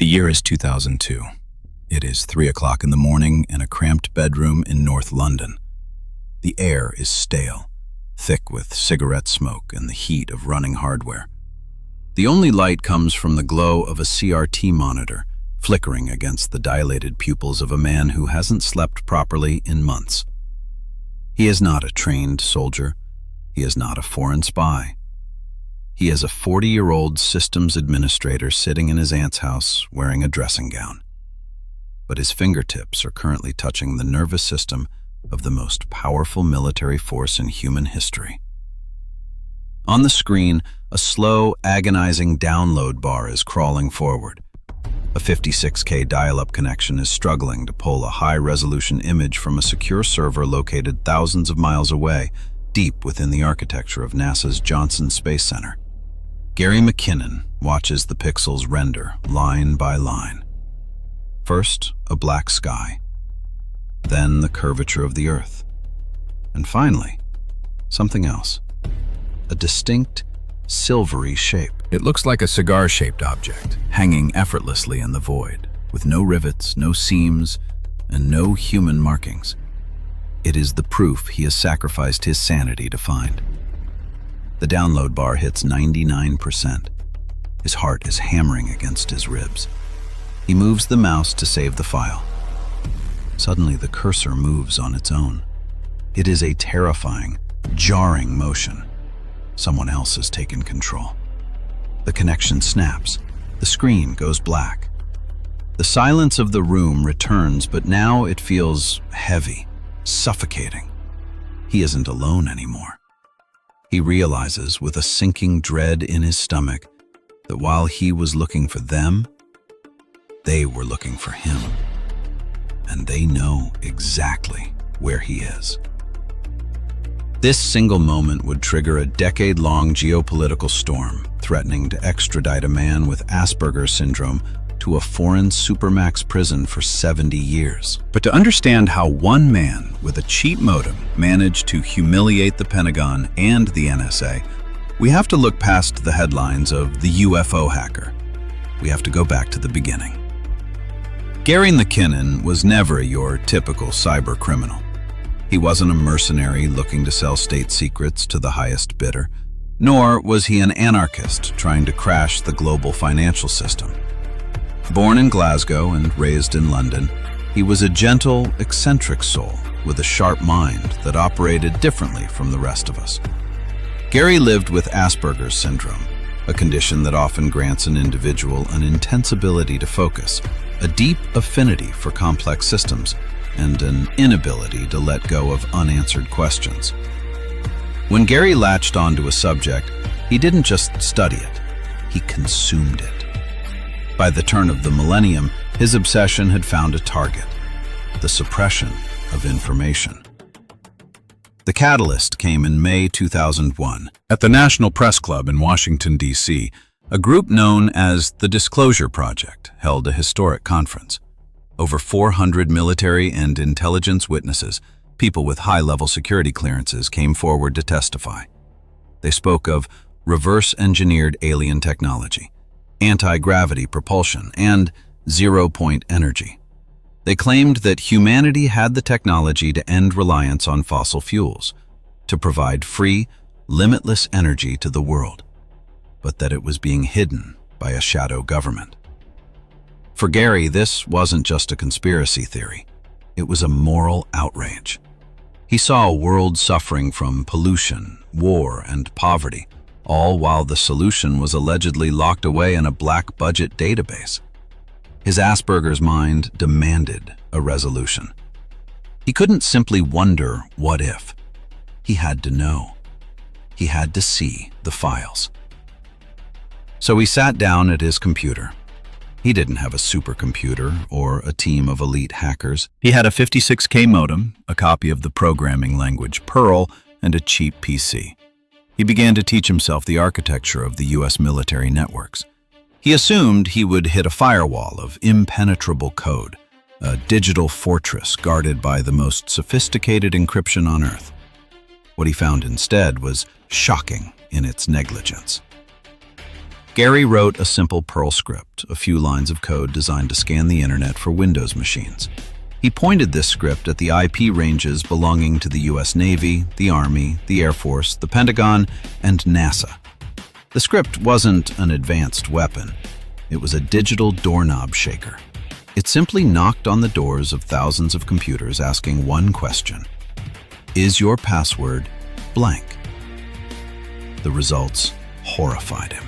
year is 2002. It is 3 o'clock in the morning in a cramped bedroom in North London. The air is stale, thick with cigarette smoke and the heat of running hardware. The only light comes from the glow of a CRT monitor, flickering against the dilated pupils of a man who hasn't slept properly in months. He is not a trained soldier. He is not a foreign spy. He is a 40-year-old systems administrator sitting in his aunt's house wearing a dressing gown. But his fingertips are currently touching the nervous system of the most powerful military force in human history. On the screen, a slow, agonizing download bar is crawling forward. A 56K dial-up connection is struggling to pull a high-resolution image from a secure server located thousands of miles away, deep within the architecture of NASA's Johnson Space Center. Gary McKinnon watches the pixels render line by line. First, a black sky, then the curvature of the Earth, and finally, something else, a distinct, silvery shape. It looks like a cigar-shaped object, hanging effortlessly in the void, with no rivets, no seams, and no human markings. It is the proof he has sacrificed his sanity to find. The download bar hits 99%. His heart is hammering against his ribs. He moves the mouse to save the file. Suddenly, the cursor moves on its own. It is a terrifying, jarring motion. Someone else has taken control. The connection snaps. The screen goes black. The silence of the room returns, but now it feels heavy, suffocating. He isn't alone anymore. He realizes with a sinking dread in his stomach that while he was looking for them, they were looking for him. And they know exactly where he is. This single moment would trigger a decade-long geopolitical storm, threatening to extradite a man with Asperger's syndrome to a foreign supermax prison for 70 years. But to understand how one man with a cheap modem managed to humiliate the Pentagon and the NSA, we have to look past the headlines of the UFO hacker. We have to go back to the beginning. Gary McKinnon was never your typical cyber criminal. He wasn't a mercenary looking to sell state secrets to the highest bidder, nor was he an anarchist trying to crash the global financial system. Born in Glasgow and raised in London, he was a gentle, eccentric soul with a sharp mind that operated differently from the rest of us. Gary lived with Asperger's syndrome, a condition that often grants an individual an intense ability to focus, a deep affinity for complex systems, and an inability to let go of unanswered questions. When Gary latched onto a subject, he didn't just study it, he consumed it. By the turn of the millennium, his obsession had found a target: the suppression of information. The catalyst came in May 2001. At the National Press Club in Washington, D.C., a group known as the Disclosure Project held a historic conference. Over 400 military and intelligence witnesses, people with high-level security clearances, came forward to testify. They spoke of reverse-engineered alien technology, anti-gravity propulsion, and zero-point energy. They claimed that humanity had the technology to end reliance on fossil fuels, to provide free, limitless energy to the world, but that it was being hidden by a shadow government. For Gary, this wasn't just a conspiracy theory. It was a moral outrage. He saw a world suffering from pollution, war, and poverty, all while the solution was allegedly locked away in a black budget database. His Asperger's mind demanded a resolution. He couldn't simply wonder what if. He had to know. He had to see the files. So he sat down at his computer. He didn't have a supercomputer or a team of elite hackers. He had a 56K modem, a copy of the programming language Perl, and a cheap PC. He began to teach himself the architecture of the U.S. military networks. He assumed he would hit a firewall of impenetrable code, a digital fortress guarded by the most sophisticated encryption on Earth. What he found instead was shocking in its negligence. Gary wrote a simple Perl script, a few lines of code designed to scan the internet for Windows machines. He pointed this script at the IP ranges belonging to the US Navy, the Army, the Air Force, the Pentagon, and NASA. The script wasn't an advanced weapon. It was a digital doorknob shaker. It simply knocked on the doors of thousands of computers asking one question: is your password blank? The results horrified him.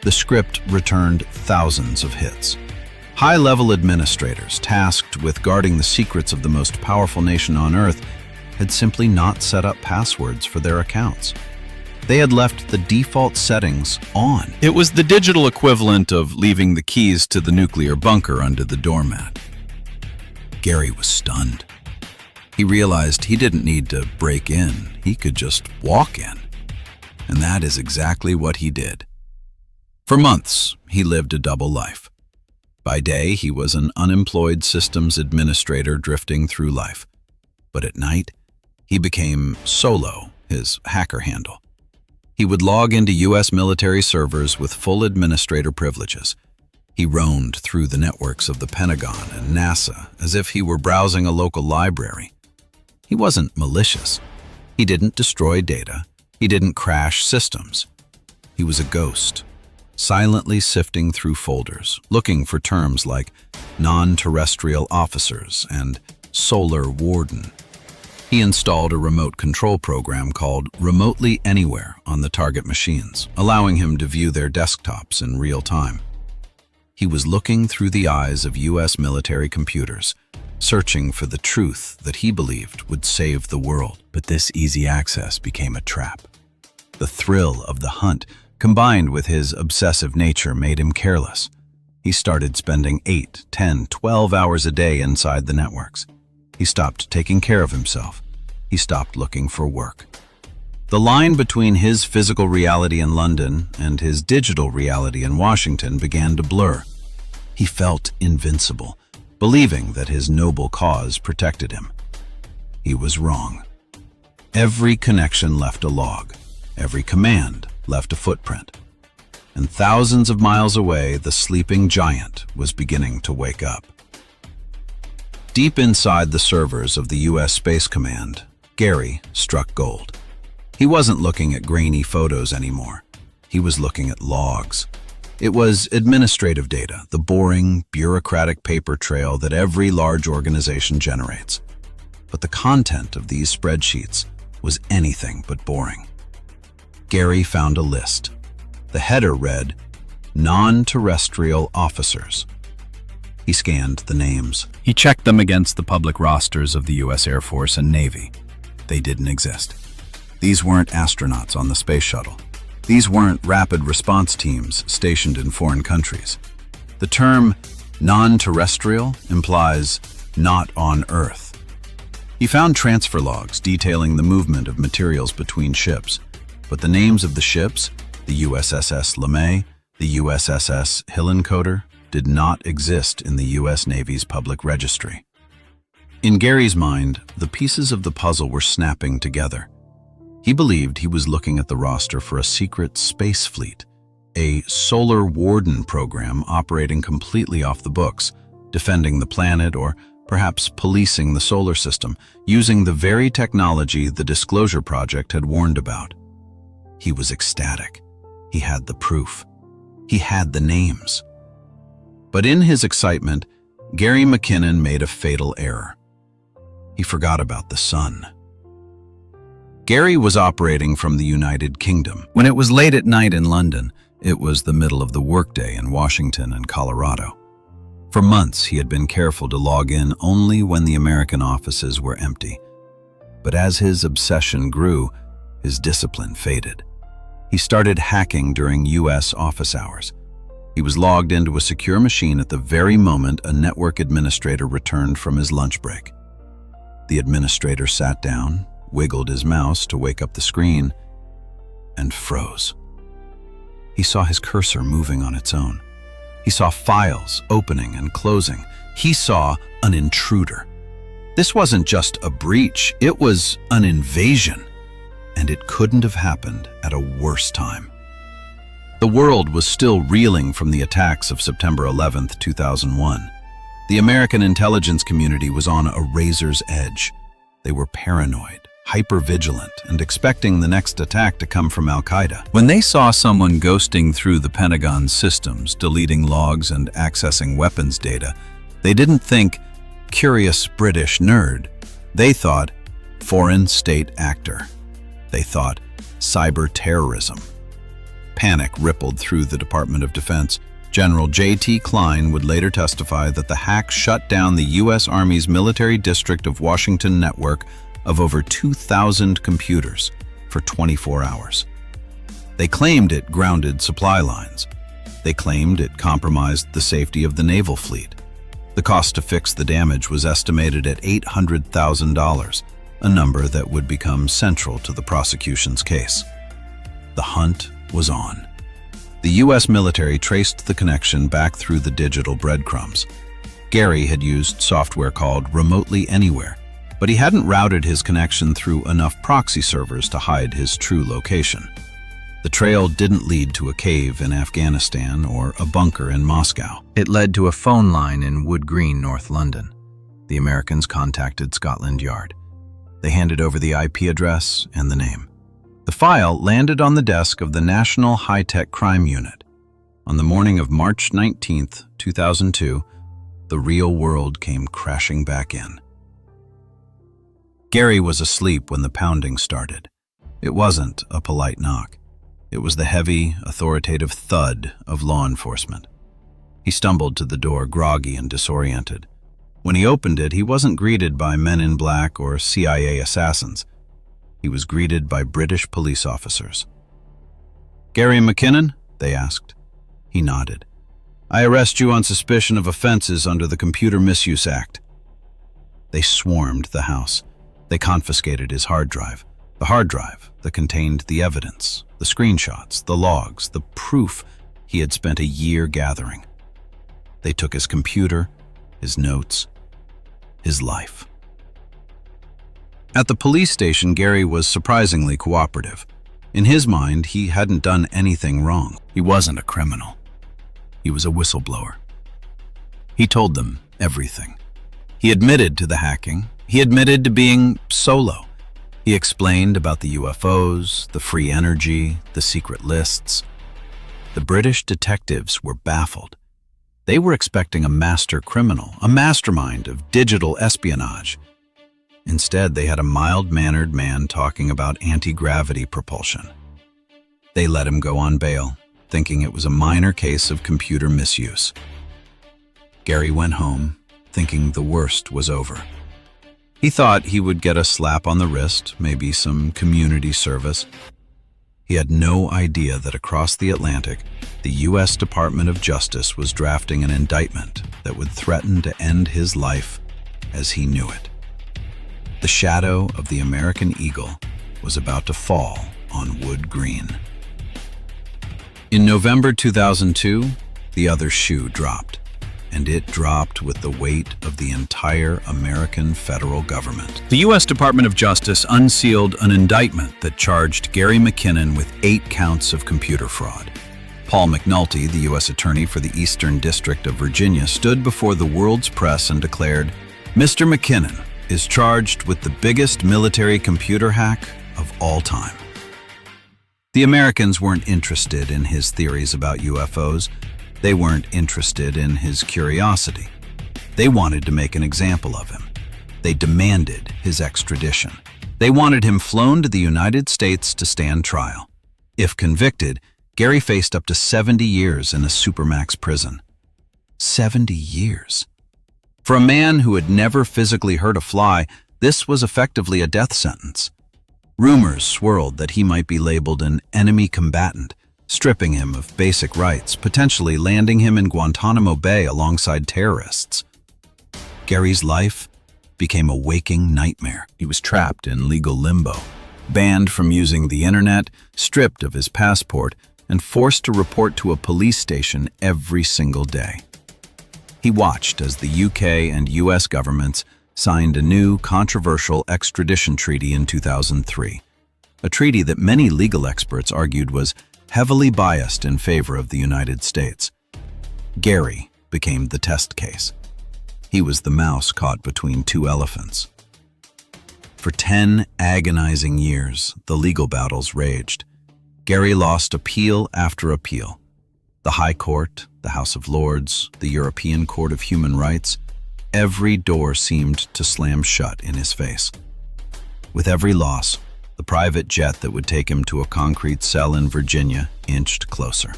The script returned thousands of hits. High-level administrators tasked with guarding the secrets of the most powerful nation on Earth had simply not set up passwords for their accounts. They had left the default settings on. It was the digital equivalent of leaving the keys to the nuclear bunker under the doormat. Gary was stunned. He realized he didn't need to break in, he could just walk in. And that is exactly what he did. For months, he lived a double life. By day, he was an unemployed systems administrator drifting through life. But at night, he became Solo, his hacker handle. He would log into US military servers with full administrator privileges. He roamed through the networks of the Pentagon and NASA as if he were browsing a local library. He wasn't malicious. He didn't destroy data. He didn't crash systems. He was a ghost, silently sifting through folders, looking for terms like Non-Terrestrial Officers and Solar Warden. He installed a remote control program called Remotely Anywhere on the target machines, allowing him to view their desktops in real time. He was looking through the eyes of US military computers, searching for the truth that he believed would save the world. But this easy access became a trap. The thrill of the hunt, combined with his obsessive nature, made him careless. He started spending 8, 10, 12 hours a day inside the networks. He stopped taking care of himself. He stopped looking for work. The line between his physical reality in London and his digital reality in Washington began to blur. He felt invincible, believing that his noble cause protected him. He was wrong. Every connection left a log. Every command left a footprint. And thousands of miles away, the sleeping giant was beginning to wake up. Deep inside the servers of the US Space Command, Gary struck gold. He wasn't looking at grainy photos anymore. He was looking at logs. It was administrative data, the boring, bureaucratic paper trail that every large organization generates. But the content of these spreadsheets was anything but boring. Gary found a list. The header read, Non-Terrestrial Officers. He scanned the names. He checked them against the public rosters of the US Air Force and Navy. They didn't exist. These weren't astronauts on the space shuttle. These weren't rapid response teams stationed in foreign countries. The term non-terrestrial implies not on Earth. He found transfer logs detailing the movement of materials between ships, but the names of the ships, the USSS LeMay, the USSS Hillenkoetter, did not exist in the US Navy's public registry. In Gary's mind, the pieces of the puzzle were snapping together. He believed he was looking at the roster for a secret space fleet, a Solar Warden program operating completely off the books, defending the planet or perhaps policing the solar system, using the very technology the Disclosure Project had warned about. He was ecstatic. He had the proof. He had the names. But in his excitement, Gary McKinnon made a fatal error. He forgot about the sun. Gary was operating from the United Kingdom. When it was late at night in London, it was the middle of the workday in Washington and Colorado. For months, he had been careful to log in only when the American offices were empty. But as his obsession grew, his discipline faded. He started hacking during US office hours. He was logged into a secure machine at the very moment a network administrator returned from his lunch break. The administrator sat down, wiggled his mouse to wake up the screen, and froze. He saw his cursor moving on its own. He saw files opening and closing. He saw an intruder. This wasn't just a breach, it was an invasion. And it couldn't have happened at a worse time. The world was still reeling from the attacks of September 11, 2001. The American intelligence community was on a razor's edge. They were paranoid, hyper-vigilant, and expecting the next attack to come from Al-Qaeda. When they saw someone ghosting through the Pentagon's systems, deleting logs and accessing weapons data, they didn't think, curious British nerd. They thought, foreign state actor. They thought, cyber terrorism. Panic rippled through the Department of Defense. General J.T. Klein would later testify that the hack shut down the U.S. Army's Military District of Washington network of over 2,000 computers for 24 hours. They claimed it grounded supply lines. They claimed it compromised the safety of the naval fleet. The cost to fix the damage was estimated at $800,000, a number that would become central to the prosecution's case. The hunt was on. The U.S. military traced the connection back through the digital breadcrumbs. Gary had used software called Remotely Anywhere, but he hadn't routed his connection through enough proxy servers to hide his true location. The trail didn't lead to a cave in Afghanistan or a bunker in Moscow. It led to a phone line in Wood Green, North London. The Americans contacted Scotland Yard. They handed over the IP address and the name. The file landed on the desk of the National High-Tech Crime Unit. On the morning of March 19, 2002, the real world came crashing back in. Gary was asleep when the pounding started. It wasn't a polite knock. It was the heavy, authoritative thud of law enforcement. He stumbled to the door, groggy and disoriented. When he opened it, he wasn't greeted by men in black or CIA assassins. He was greeted by British police officers. "Gary McKinnon?" they asked. He nodded. "I arrest you on suspicion of offenses under the Computer Misuse Act." They swarmed the house. They confiscated his hard drive. The hard drive that contained the evidence, the screenshots, the logs, the proof he had spent a year gathering. They took his computer, his notes, his life. At the police station, Gary was surprisingly cooperative. In his mind, he hadn't done anything wrong. He wasn't a criminal. He was a whistleblower. He told them everything. He admitted to the hacking. He admitted to being solo. He explained about the UFOs, the free energy, the secret lists. The British detectives were baffled. They were expecting a master criminal, a mastermind of digital espionage. Instead, they had a mild-mannered man talking about anti-gravity propulsion. They let him go on bail, thinking it was a minor case of computer misuse. Gary went home, thinking the worst was over. He thought he would get a slap on the wrist, maybe some community service. He had no idea that across the Atlantic, the U.S. Department of Justice was drafting an indictment that would threaten to end his life as he knew it. The shadow of the American eagle was about to fall on Wood Green. In November 2002, the other shoe dropped, and it dropped with the weight of the entire American federal government. The U.S. Department of Justice unsealed an indictment that charged Gary McKinnon with 8 counts of computer fraud. Paul McNulty, the U.S. Attorney for the Eastern District of Virginia, stood before the world's press and declared, "Mr. McKinnon is charged with the biggest military computer hack of all time." The Americans weren't interested in his theories about UFOs. They weren't interested in his curiosity. They wanted to make an example of him. They demanded his extradition. They wanted him flown to the United States to stand trial. If convicted, Gary faced up to 70 years in a supermax prison. 70 years. For a man who had never physically hurt a fly, this was effectively a death sentence. Rumors swirled that he might be labeled an enemy combatant, stripping him of basic rights, potentially landing him in Guantanamo Bay alongside terrorists. Gary's life became a waking nightmare. He was trapped in legal limbo, banned from using the internet, stripped of his passport, and forced to report to a police station every single day. He watched as the UK and US governments signed a new, controversial extradition treaty in 2003, a treaty that many legal experts argued was heavily biased in favor of the United States. Gary became the test case. He was the mouse caught between two elephants. For 10 agonizing years, the legal battles raged. Gary lost appeal after appeal. The High Court, the House of Lords, the European Court of Human Rights, every door seemed to slam shut in his face. With every loss, the private jet that would take him to a concrete cell in Virginia inched closer.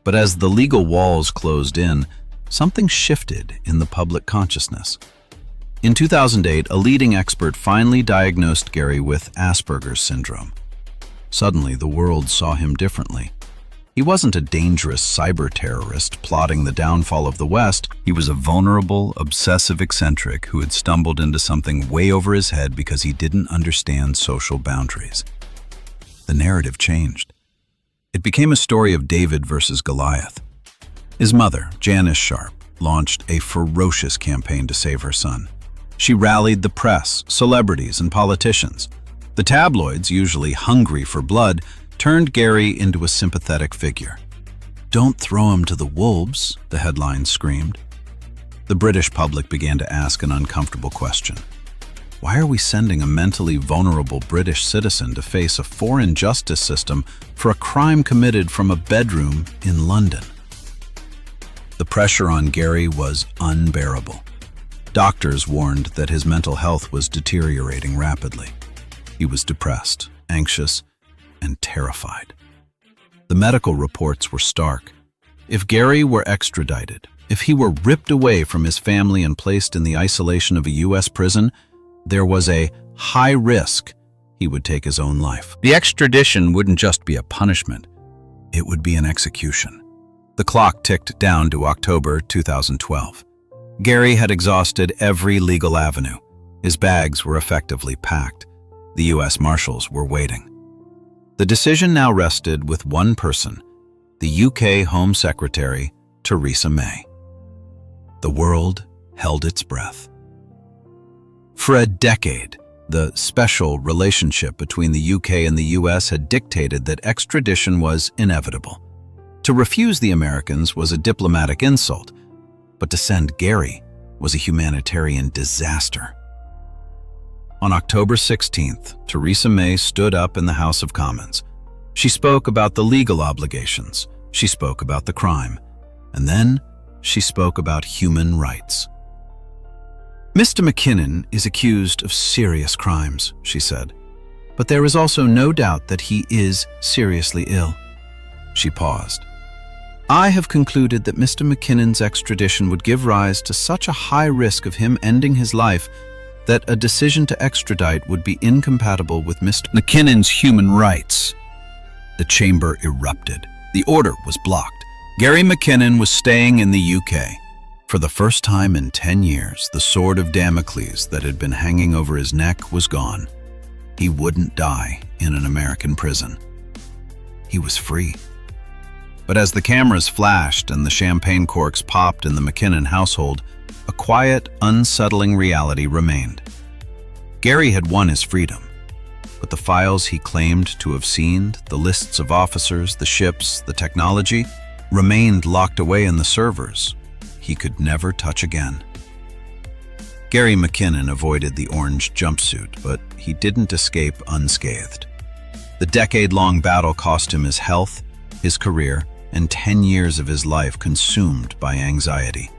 But as the legal walls closed in, something shifted in the public consciousness. In 2008, a leading expert finally diagnosed Gary with Asperger's syndrome. Suddenly, the world saw him differently. He wasn't a dangerous cyber terrorist plotting the downfall of the West. He was a vulnerable, obsessive eccentric who had stumbled into something way over his head because he didn't understand social boundaries. The narrative changed. It became a story of David versus Goliath. His mother, Janice Sharp, launched a ferocious campaign to save her son. She rallied the press, celebrities, and politicians. The tabloids, usually hungry for blood, turned Gary into a sympathetic figure. "Don't throw him to the wolves," the headlines screamed. The British public began to ask an uncomfortable question. Why are we sending a mentally vulnerable British citizen to face a foreign justice system for a crime committed from a bedroom in London? The pressure on Gary was unbearable. Doctors warned that his mental health was deteriorating rapidly. He was depressed, anxious, and terrified. The medical reports were stark. If Gary were extradited, if he were ripped away from his family and placed in the isolation of a U.S. prison, there was a high risk he would take his own life. The extradition wouldn't just be a punishment, it would be an execution. The clock ticked down to October 2012. Gary had exhausted every legal avenue. His bags were effectively packed. The U.S. Marshals were waiting. The decision now rested with one person, the UK Home Secretary, Theresa May. The world held its breath. For a decade, the special relationship between the UK and the US had dictated that extradition was inevitable. To refuse the Americans was a diplomatic insult, but to send Gary was a humanitarian disaster. On October 16th, Theresa May stood up in the House of Commons. She spoke about the legal obligations, she spoke about the crime, and then she spoke about human rights. "Mr. McKinnon is accused of serious crimes," she said, "but there is also no doubt that he is seriously ill." She paused. "I have concluded that Mr. McKinnon's extradition would give rise to such a high risk of him ending his life that a decision to extradite would be incompatible with Mr. McKinnon's human rights." The chamber erupted. The order was blocked. Gary McKinnon was staying in the UK. For the first time in 10 years, the sword of Damocles that had been hanging over his neck was gone. He wouldn't die in an American prison. He was free. But as the cameras flashed and the champagne corks popped in the McKinnon household, a quiet, unsettling reality remained. Gary had won his freedom, but the files he claimed to have seen, the lists of officers, the ships, the technology, remained locked away in the servers he could never touch again. Gary McKinnon avoided the orange jumpsuit, but he didn't escape unscathed. The decade-long battle cost him his health, his career, and 10 years of his life consumed by anxiety.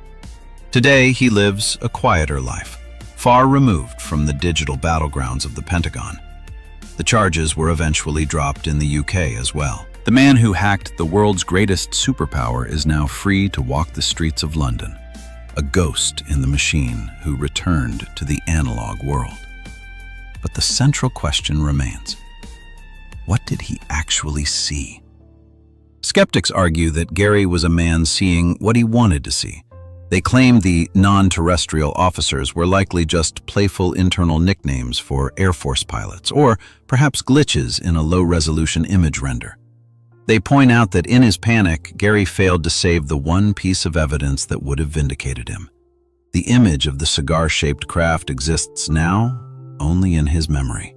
Today, he lives a quieter life, far removed from the digital battlegrounds of the Pentagon. The charges were eventually dropped in the UK as well. The man who hacked the world's greatest superpower is now free to walk the streets of London, a ghost in the machine who returned to the analog world. But the central question remains: what did he actually see? Skeptics argue that Gary was a man seeing what he wanted to see. They claim the non-terrestrial officers were likely just playful internal nicknames for Air Force pilots, or perhaps glitches in a low-resolution image render. They point out that in his panic, Gary failed to save the one piece of evidence that would have vindicated him. The image of the cigar-shaped craft exists now only in his memory.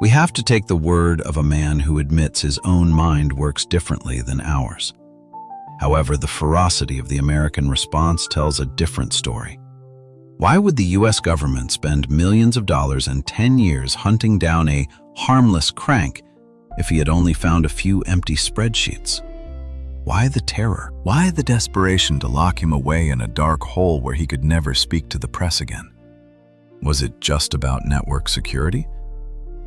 We have to take the word of a man who admits his own mind works differently than ours. However, the ferocity of the American response tells a different story. Why would the US government spend millions of dollars and 10 years hunting down a harmless crank if he had only found a few empty spreadsheets? Why the terror? Why the desperation to lock him away in a dark hole where he could never speak to the press again? Was it just about network security?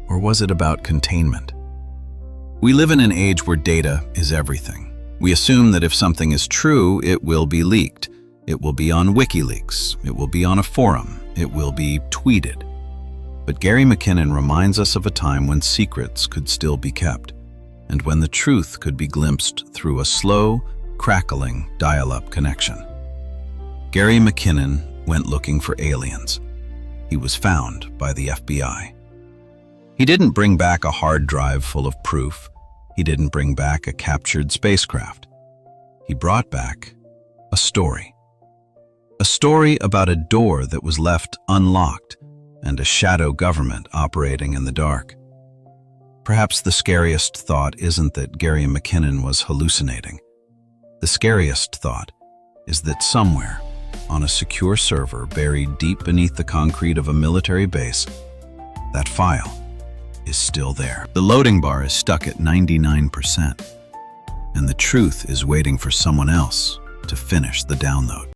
Or was it about containment? We live in an age where data is everything. We assume that if something is true, it will be leaked. It will be on WikiLeaks. It will be on a forum. It will be tweeted. But Gary McKinnon reminds us of a time when secrets could still be kept, and when the truth could be glimpsed through a slow, crackling dial-up connection. Gary McKinnon went looking for aliens. He was found by the FBI. He didn't bring back a hard drive full of proof. He didn't bring back a captured spacecraft. He brought back a story. A story about a door that was left unlocked and a shadow government operating in the dark. Perhaps the scariest thought isn't that Gary McKinnon was hallucinating. The scariest thought is that somewhere, on a secure server buried deep beneath the concrete of a military base, that file is still there. The loading bar is stuck at 99%, and the truth is waiting for someone else to finish the download.